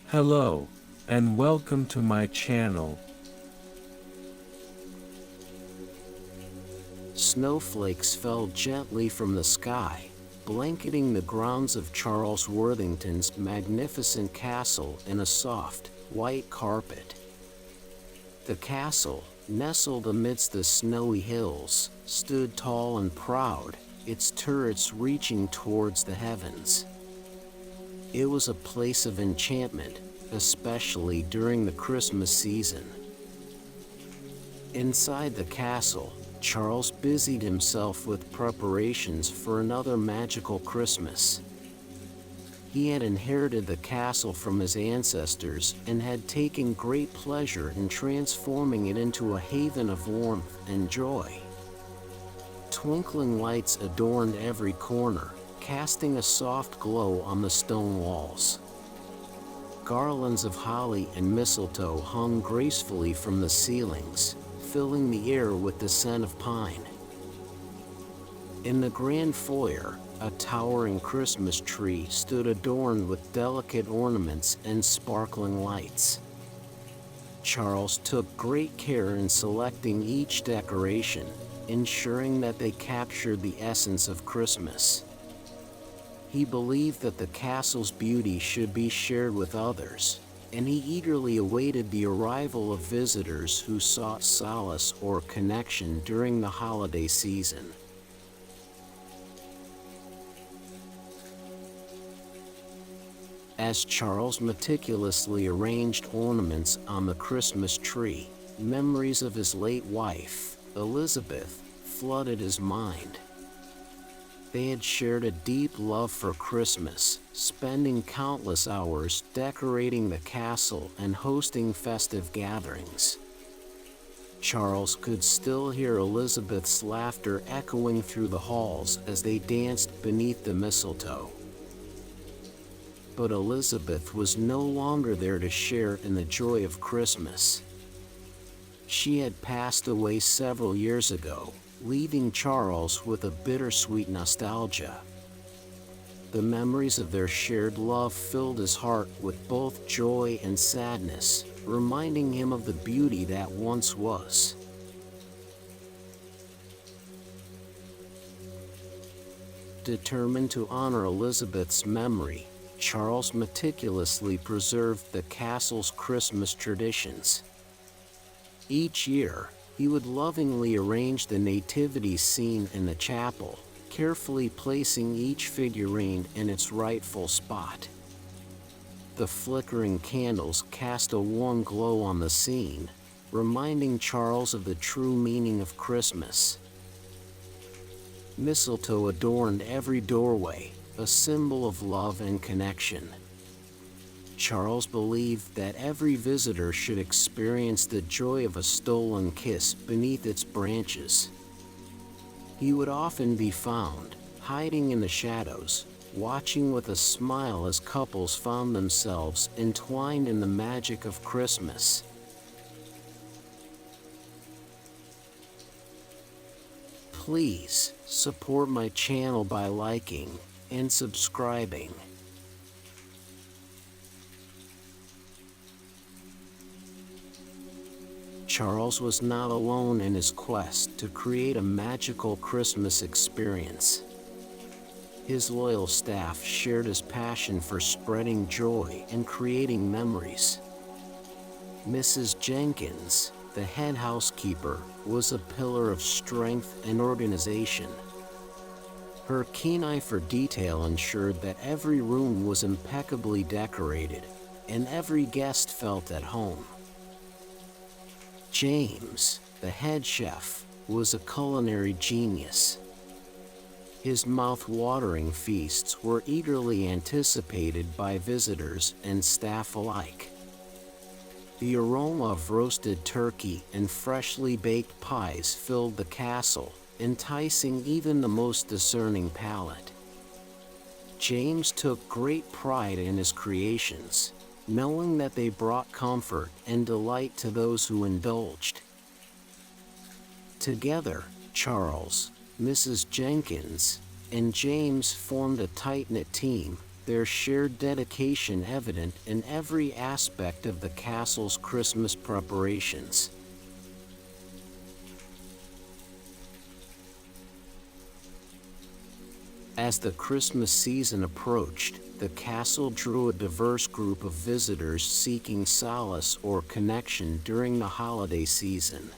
Hello, and welcome to my channel. Snowflakes fell gently from the sky, blanketing the grounds of Charles Worthington's magnificent castle in a soft, white carpet. The castle, nestled amidst the snowy hills, stood tall and proud, its turrets reaching towards the heavens. It was a place of enchantment, especially during the Christmas season. Inside the castle, Charles busied himself with preparations for another magical Christmas. He had inherited the castle from his ancestors and had taken great pleasure in transforming it into a haven of warmth and joy. Twinkling lights adorned every corner, casting a soft glow on the stone walls. Garlands of holly and mistletoe hung gracefully from the ceilings, filling the air with the scent of pine. In the grand foyer, a towering Christmas tree stood adorned with delicate ornaments and sparkling lights. Charles took great care in selecting each decoration, ensuring that they captured the essence of Christmas. He believed that the castle's beauty should be shared with others, and he eagerly awaited the arrival of visitors who sought solace or connection during the holiday season. As Charles meticulously arranged ornaments on the Christmas tree, memories of his late wife, Elizabeth, flooded his mind. They had shared a deep love for Christmas, spending countless hours decorating the castle and hosting festive gatherings. Charles could still hear Elizabeth's laughter echoing through the halls as they danced beneath the mistletoe. But Elizabeth was no longer there to share in the joy of Christmas. She had passed away several years ago, leaving Charles with a bittersweet nostalgia. The memories of their shared love filled his heart with both joy and sadness, reminding him of the beauty that once was. Determined to honor Elizabeth's memory, Charles meticulously preserved the castle's Christmas traditions. Each year, he would lovingly arrange the nativity scene in the chapel, carefully placing each figurine in its rightful spot. The flickering candles cast a warm glow on the scene, reminding Charles of the true meaning of Christmas. Mistletoe adorned every doorway, a symbol of love and connection. Charles believed that every visitor should experience the joy of a stolen kiss beneath its branches. He would often be found, hiding in the shadows, watching with a smile as couples found themselves entwined in the magic of Christmas. Please support my channel by liking and subscribing. Charles was not alone in his quest to create a magical Christmas experience. His loyal staff shared his passion for spreading joy and creating memories. Mrs. Jenkins, the head housekeeper, was a pillar of strength and organization. Her keen eye for detail ensured that every room was impeccably decorated, and every guest felt at home. James, the head chef, was a culinary genius. His mouth-watering feasts were eagerly anticipated by visitors and staff alike. The aroma of roasted turkey and freshly baked pies filled the castle, enticing even the most discerning palate. James took great pride in his creations, knowing that they brought comfort and delight to those who indulged. Together, Charles, Mrs. Jenkins, and James formed a tight-knit team, their shared dedication evident in every aspect of the castle's Christmas preparations. As the Christmas season approached, the castle drew a diverse group of visitors seeking solace or connection during the holiday season.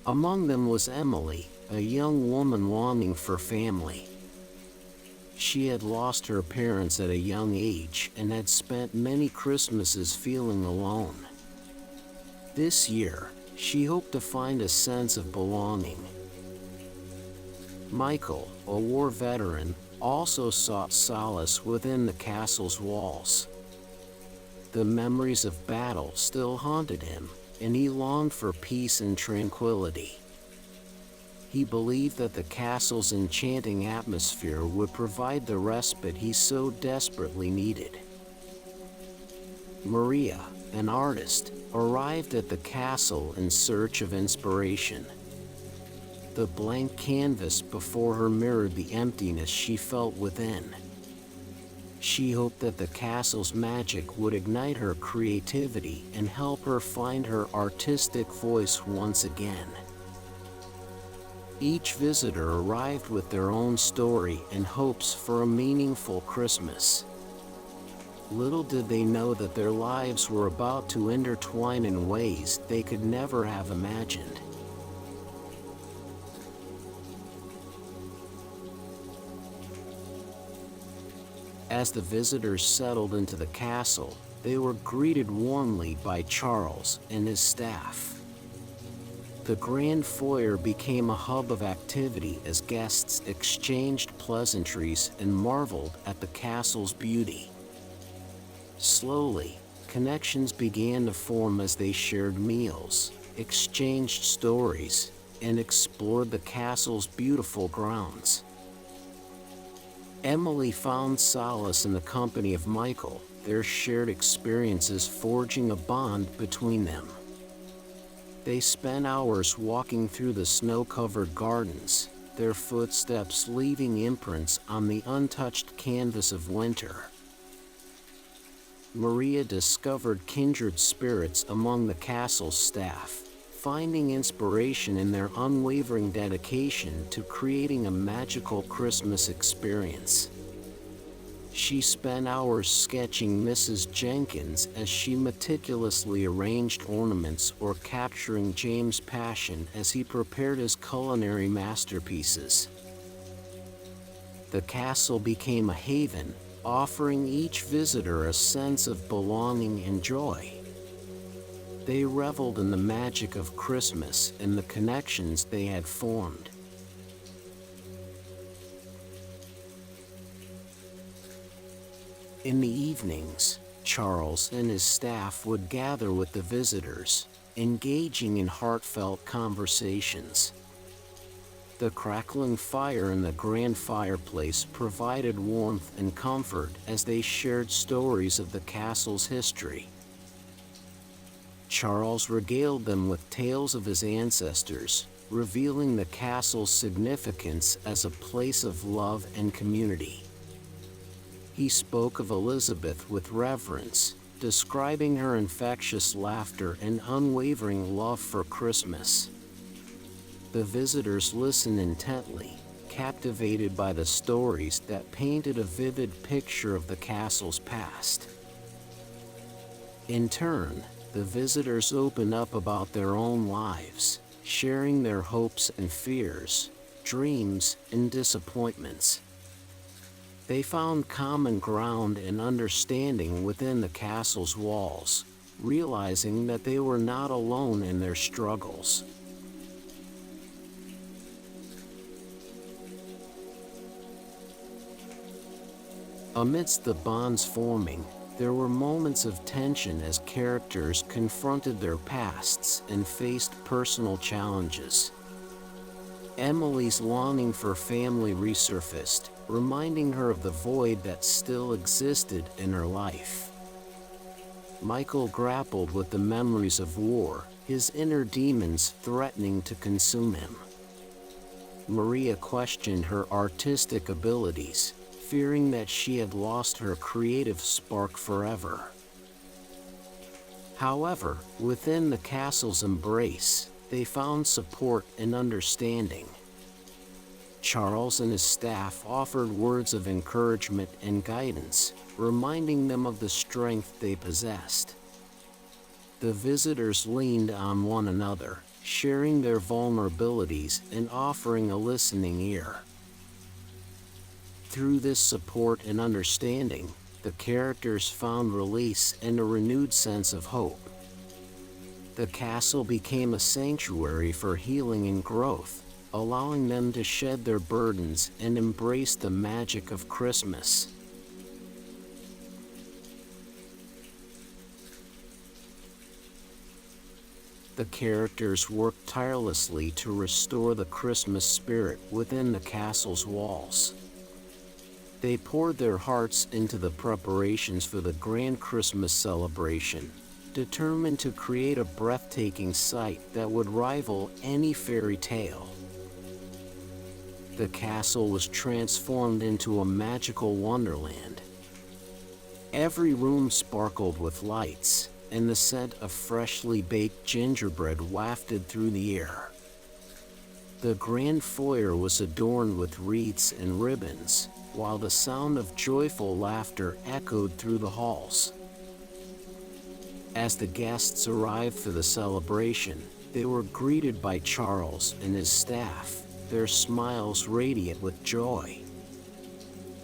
Among them was Emily, a young woman longing for family. She had lost her parents at a young age and had spent many Christmases feeling alone. This year, she hoped to find a sense of belonging. Michael, a war veteran, also sought solace within the castle's walls. The memories of battle still haunted him, and he longed for peace and tranquility. He believed that the castle's enchanting atmosphere would provide the respite he so desperately needed. Maria, an artist, arrived at the castle in search of inspiration. The blank canvas before her mirrored the emptiness she felt within. She hoped that the castle's magic would ignite her creativity and help her find her artistic voice once again. Each visitor arrived with their own story and hopes for a meaningful Christmas. Little did they know that their lives were about to intertwine in ways they could never have imagined. As the visitors settled into the castle, they were greeted warmly by Charles and his staff. The grand foyer became a hub of activity as guests exchanged pleasantries and marveled at the castle's beauty. Slowly, connections began to form as they shared meals, exchanged stories, and explored the castle's beautiful grounds. Emily found solace in the company of Michael, their shared experiences forging a bond between them. They spent hours walking through the snow-covered gardens, their footsteps leaving imprints on the untouched canvas of winter. Maria discovered kindred spirits among the castle's staff, finding inspiration in their unwavering dedication to creating a magical Christmas experience. She spent hours sketching Mrs. Jenkins as she meticulously arranged ornaments or capturing James' passion as he prepared his culinary masterpieces. The castle became a haven, offering each visitor a sense of belonging and joy. They reveled in the magic of Christmas and the connections they had formed. In the evenings, Charles and his staff would gather with the visitors, engaging in heartfelt conversations. The crackling fire in the grand fireplace provided warmth and comfort as they shared stories of the castle's history. Charles regaled them with tales of his ancestors, revealing the castle's significance as a place of love and community. He spoke of Elizabeth with reverence, describing her infectious laughter and unwavering love for Christmas. The visitors listened intently, captivated by the stories that painted a vivid picture of the castle's past. In turn, the visitors opened up about their own lives, sharing their hopes and fears, dreams and disappointments. They found common ground and understanding within the castle's walls, realizing that they were not alone in their struggles. Amidst the bonds forming, there were moments of tension as characters confronted their pasts and faced personal challenges. Emily's longing for family resurfaced, reminding her of the void that still existed in her life. Michael grappled with the memories of war, his inner demons threatening to consume him. Maria questioned her artistic abilities, fearing that she had lost her creative spark forever. However, within the castle's embrace, they found support and understanding. Charles and his staff offered words of encouragement and guidance, reminding them of the strength they possessed. The visitors leaned on one another, sharing their vulnerabilities and offering a listening ear. Through this support and understanding, the characters found release and a renewed sense of hope. The castle became a sanctuary for healing and growth, allowing them to shed their burdens and embrace the magic of Christmas. The characters worked tirelessly to restore the Christmas spirit within the castle's walls. They poured their hearts into the preparations for the grand Christmas celebration, determined to create a breathtaking sight that would rival any fairy tale. The castle was transformed into a magical wonderland. Every room sparkled with lights, and the scent of freshly baked gingerbread wafted through the air. The grand foyer was adorned with wreaths and ribbons, while the sound of joyful laughter echoed through the halls. As the guests arrived for the celebration, they were greeted by Charles and his staff, their smiles radiant with joy.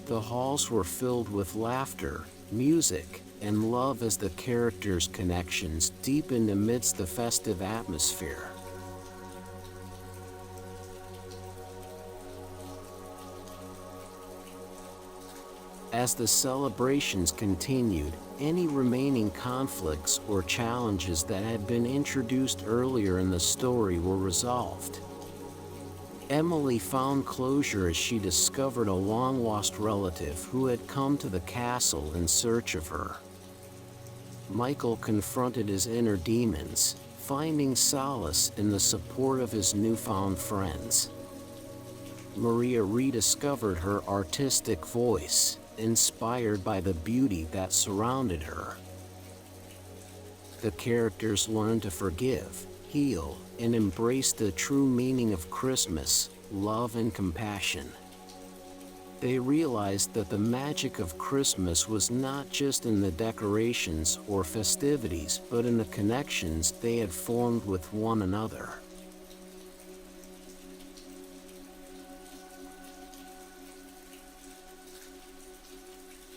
The halls were filled with laughter, music, and love as the characters' connections deepened amidst the festive atmosphere. As the celebrations continued, any remaining conflicts or challenges that had been introduced earlier in the story were resolved. Emily found closure as she discovered a long-lost relative who had come to the castle in search of her. Michael confronted his inner demons, finding solace in the support of his newfound friends. Maria rediscovered her artistic voice, inspired by the beauty that surrounded her. The characters learned to forgive, heal, and embrace the true meaning of Christmas, love and compassion. They realized that the magic of Christmas was not just in the decorations or festivities, but in the connections they had formed with one another.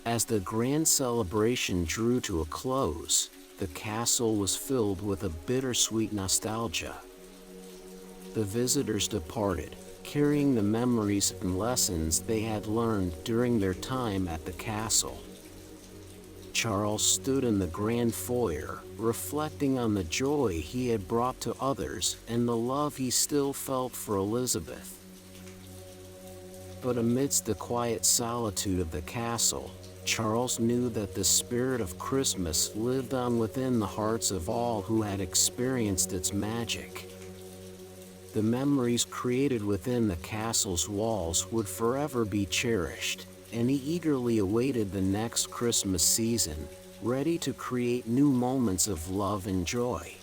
As the grand celebration drew to a close, the castle was filled with a bittersweet nostalgia. The visitors departed, carrying the memories and lessons they had learned during their time at the castle. Charles stood in the grand foyer, reflecting on the joy he had brought to others and the love he still felt for Elizabeth. But amidst the quiet solitude of the castle, Charles knew that the spirit of Christmas lived on within the hearts of all who had experienced its magic. The memories created within the castle's walls would forever be cherished, and he eagerly awaited the next Christmas season, ready to create new moments of love and joy.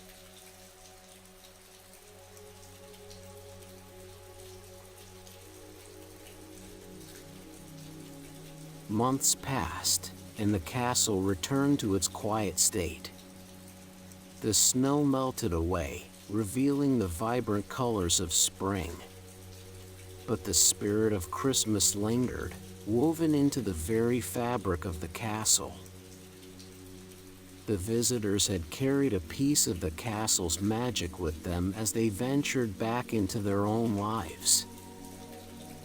Months passed, and the castle returned to its quiet state. The snow melted away, revealing the vibrant colors of spring. But the spirit of Christmas lingered, woven into the very fabric of the castle. The visitors had carried a piece of the castle's magic with them as they ventured back into their own lives.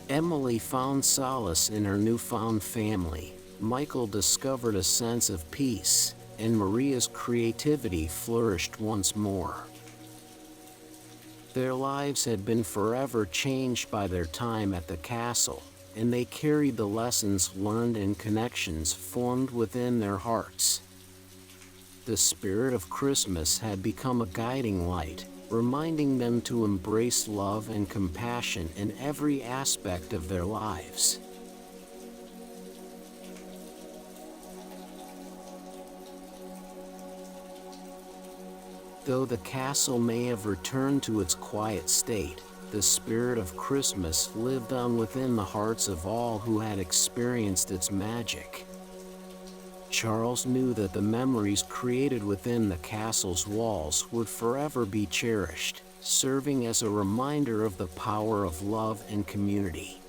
Emily found solace in her newfound family, Michael discovered a sense of peace, and Maria's creativity flourished once more. Their lives had been forever changed by their time at the castle, and they carried the lessons learned and connections formed within their hearts. The spirit of Christmas had become a guiding light, reminding them to embrace love and compassion in every aspect of their lives. Though the castle may have returned to its quiet state, the spirit of Christmas lived on within the hearts of all who had experienced its magic. Charles knew that the memories created within the castle's walls would forever be cherished, serving as a reminder of the power of love and community.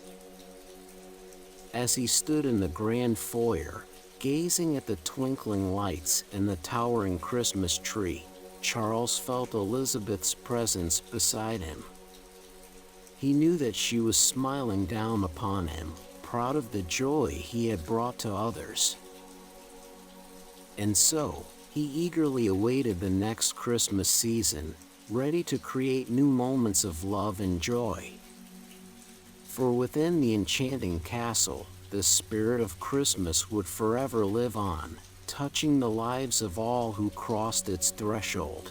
As he stood in the grand foyer, gazing at the twinkling lights and the towering Christmas tree, Charles felt Elizabeth's presence beside him. He knew that she was smiling down upon him, proud of the joy he had brought to others. And so, he eagerly awaited the next Christmas season, ready to create new moments of love and joy. For within the enchanting castle, the spirit of Christmas would forever live on, touching the lives of all who crossed its threshold.